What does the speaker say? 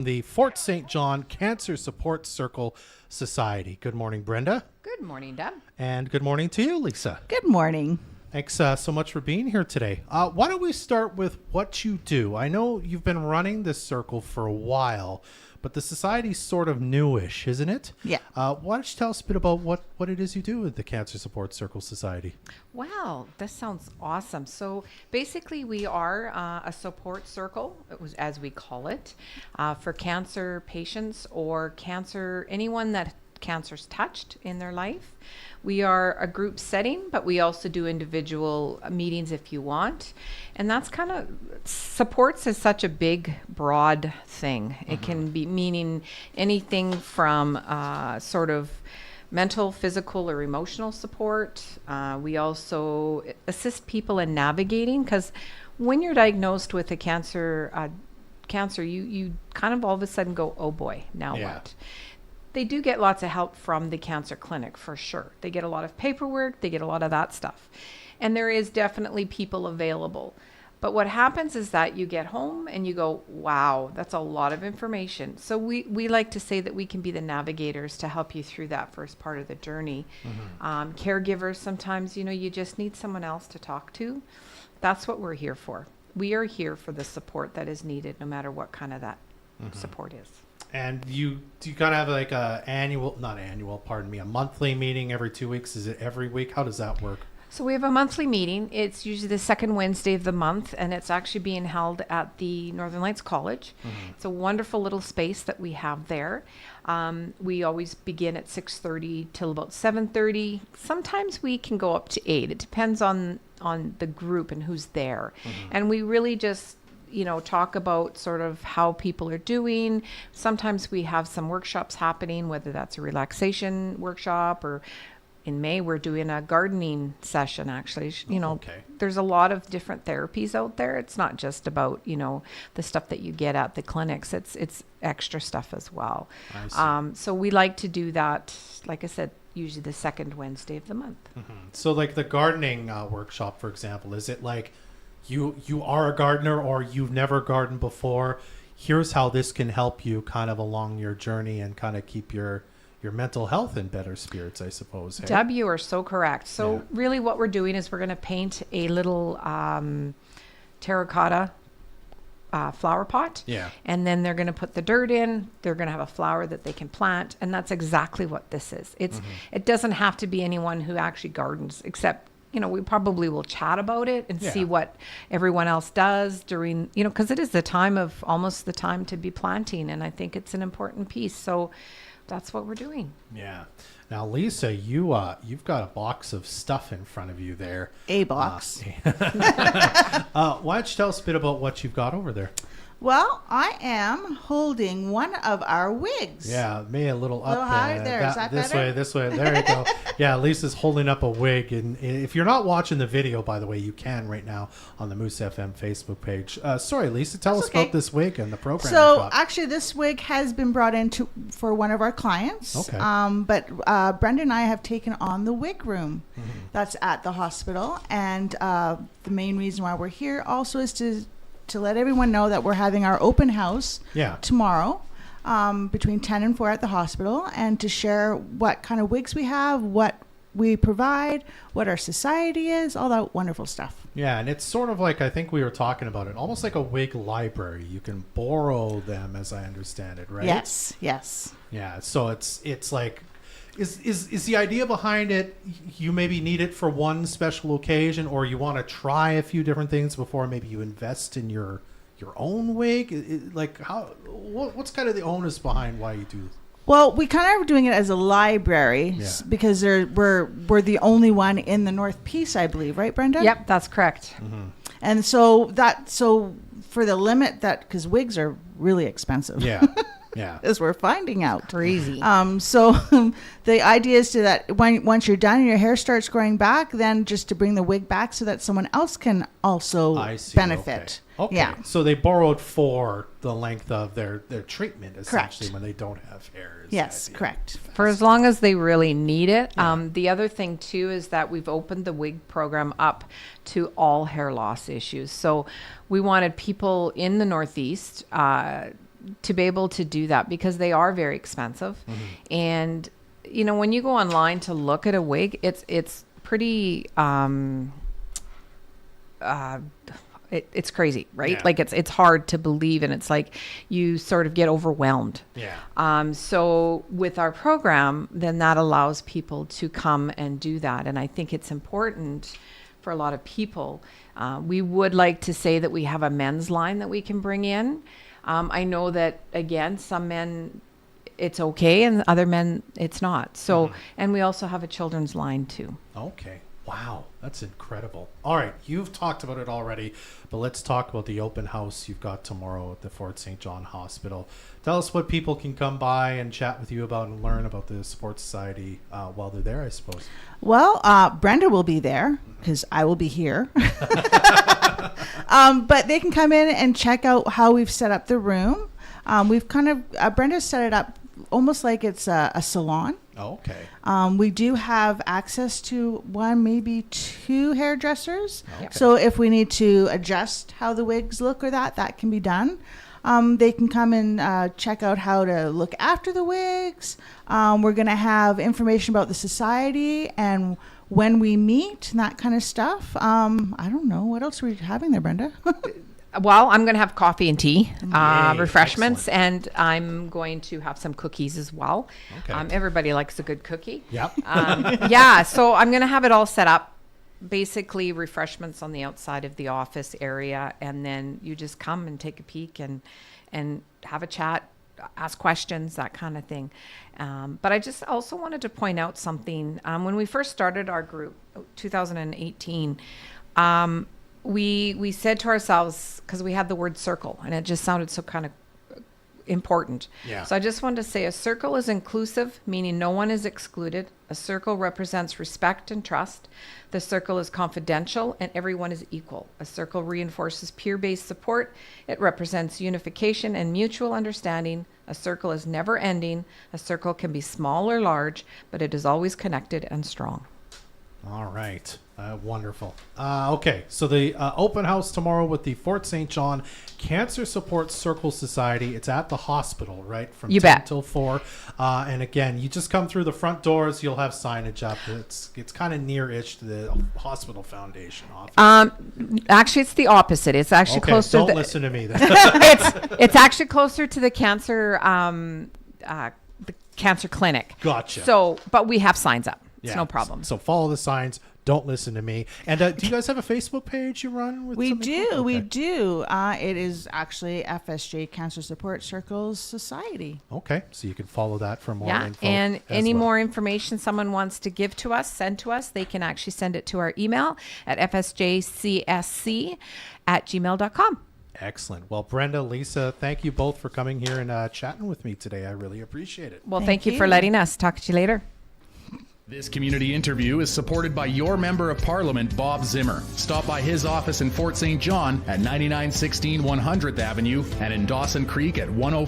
The Fort St. John Cancer Support Circle Society. Good morning, Brenda. Good morning, Deb. And good morning to you, Lisa. Good morning. Thanks so much for being here today. Why don't we start with what you do? I know you've been running this circle for a while, but the society's sort of newish, isn't it? Yeah. Why don't you tell us a bit about what it is you do with the Cancer Support Circle Society? Wow, this sounds awesome. So basically, we are a support circle, as we call it, for cancer patients or anyone that cancer's touched in their life. We are a group setting, but we also do individual meetings if you want. And that's kind of, supports is such a big, broad thing. It can be meaning anything from sort of mental, physical, or emotional support. We also assist people in navigating, because when you're diagnosed with a cancer, you kind of all of a sudden go, oh boy, now what? They do get lots of help from the cancer clinic, for sure. They get a lot of paperwork, they get a lot of that stuff. And there is definitely people available. But what happens is that you get home and you go, wow, that's a lot of information. So we like to say that we can be the navigators to help you through that first part of the journey. Caregivers, sometimes, you just need someone else to talk to. That's what we're here for. We are here for the support that is needed, no matter what kind of that support is. And do you kind of have like a monthly meeting every 2 weeks? Is it every week? How does that work? So we have a monthly meeting. It's usually the second Wednesday of the month, and it's actually being held at the Northern Lights College. It's a wonderful little space that we have there. We always begin at 6:30 till about 7:30. Sometimes we can go up to 8. It depends on the group and who's there. And we really just talk about sort of how people are doing. Sometimes we have some workshops happening, whether that's a relaxation workshop, or in May we're doing a gardening session, actually. There's a lot of different therapies out there. It's not just about, the stuff that you get at the clinics. It's extra stuff as well. So we like to do that, like I said, usually the second Wednesday of the month. So like the gardening workshop, for example, is it like, you are a gardener or you've never gardened before, here's how this can help you kind of along your journey and kind of keep your mental health in better spirits, I suppose. Hey? Deb, you are so correct. So really what we're doing is we're going to paint a little terracotta flower pot. And then they're going to put the dirt in. They're going to have a flower that they can plant. And that's exactly what this is. It doesn't have to be anyone who actually gardens, except we probably will chat about it and see what everyone else does during, because it is almost the time to be planting. And I think it's an important piece. So that's what we're doing. Yeah. Now, Lisa, you've got a box of stuff in front of you there. A box. Why don't you tell us a bit about what you've got over there? Well, I am holding one of our wigs. Yeah, maybe a little up high there. Is that better? This way. There you go. Yeah, Lisa's holding up a wig. And if you're not watching the video, by the way, you can right now on the Moose FM Facebook page. Sorry, Lisa, tell us about this wig and the program. So actually, this wig has been brought in for one of our clients. Okay. But Brenda and I have taken on the wig room that's at the hospital. And the main reason why we're here also is to let everyone know that we're having our open house tomorrow between 10 and 4 at the hospital, and to share what kind of wigs we have, what we provide, what our society is, all that wonderful stuff. Yeah, and it's sort of like, I think we were talking about it, almost like a wig library. You can borrow them, as I understand it, right? Yes. Yeah, so it's like, is the idea behind it, you maybe need it for one special occasion, or you want to try a few different things before maybe you invest in your own wig? What's kind of the onus behind why you do? Well, we kind of are doing it as a library because we're the only one in the North Peace, I believe, right, Brenda? Yep, that's correct. And so for the limit because wigs are really expensive. Yeah. As we're finding out. Crazy. So the idea is once you're done and your hair starts growing back, then just to bring the wig back so that someone else can also benefit. Okay. Yeah. So they borrowed for the length of their treatment, essentially, correct. When they don't have hair. Yes, correct. For as long as they really need it. The other thing, too, is that we've opened the wig program up to all hair loss issues. So we wanted people in the Northeast to be able to do that, because they are very expensive. And, you know, when you go online to look at a wig, it's pretty, it's crazy, right? Yeah. Like it's hard to believe, and it's like you sort of get overwhelmed. Yeah. So with our program, then that allows people to come and do that. And I think it's important for a lot of people. We would like to say that we have a men's line that we can bring in. I know that, again, some men, it's okay, and other men, it's not. So, and we also have a children's line too. Okay. Wow, that's incredible. All right, you've talked about it already, but let's talk about the open house you've got tomorrow at the Fort St. John Hospital. Tell us what people can come by and chat with you about and learn about the Support Society while they're there, I suppose. Well, Brenda will be there because I will be here. But they can come in and check out how we've set up the room. We've kind of, Brenda set it up almost like it's a salon. Oh, okay. We do have access to one, maybe two hairdressers. Okay. So if we need to adjust how the wigs look or that can be done. They can come and check out how to look after the wigs. We're going to have information about the society and when we meet and that kind of stuff. I don't know. What else are we having there, Brenda? Well, I'm going to have coffee and tea, Yay, refreshments, excellent. and I'm going to have some cookies as well. Okay. Everybody likes a good cookie. Yep. Yeah, so I'm going to have it all set up. Basically, refreshments on the outside of the office area, and then you just come and take a peek and have a chat, ask questions, that kind of thing. But I just also wanted to point out something. When we first started our group, 2018, we said to ourselves, because we had the word circle, and it just sounded so kind of important. Yeah. So I just wanted to say a circle is inclusive, meaning no one is excluded. A circle represents respect and trust. The circle is confidential and everyone is equal. A circle reinforces peer-based support. It represents unification and mutual understanding. A circle is never ending. A circle can be small or large, but it is always connected and strong. All right. Wonderful. Okay, so the open house tomorrow with the Fort St. John Cancer Support Circle Society. It's at the hospital, right? From You 10 bet. till 4. And again, you just come through the front doors. You'll have signage up. It's kind of near-ish to the Hospital Foundation office. Actually, it's the opposite. It's actually Okay, closer. don't listen to me then. It's actually closer to the cancer clinic. Gotcha. So, but we have signs up. It's Yeah. no problem. So follow the signs. Don't listen to me. And do you guys have a Facebook page you run with? We something? do. Okay. We do. It is actually FSJ Cancer Support Circles Society. Okay, so you can follow that for more Yeah, info. and as any well. more information someone wants to give to us, send to us, they can actually send it to our email at fsjcsc@gmail.com. Excellent. Well, Brenda, Lisa, thank you both for coming here and chatting with me today. I really appreciate it. Well, Thank thank you for you. letting us. Talk to you later. This community interview is supported by your Member of Parliament, Bob Zimmer. Stop by his office in Fort St. John at 9916 100th Avenue and in Dawson Creek at 105.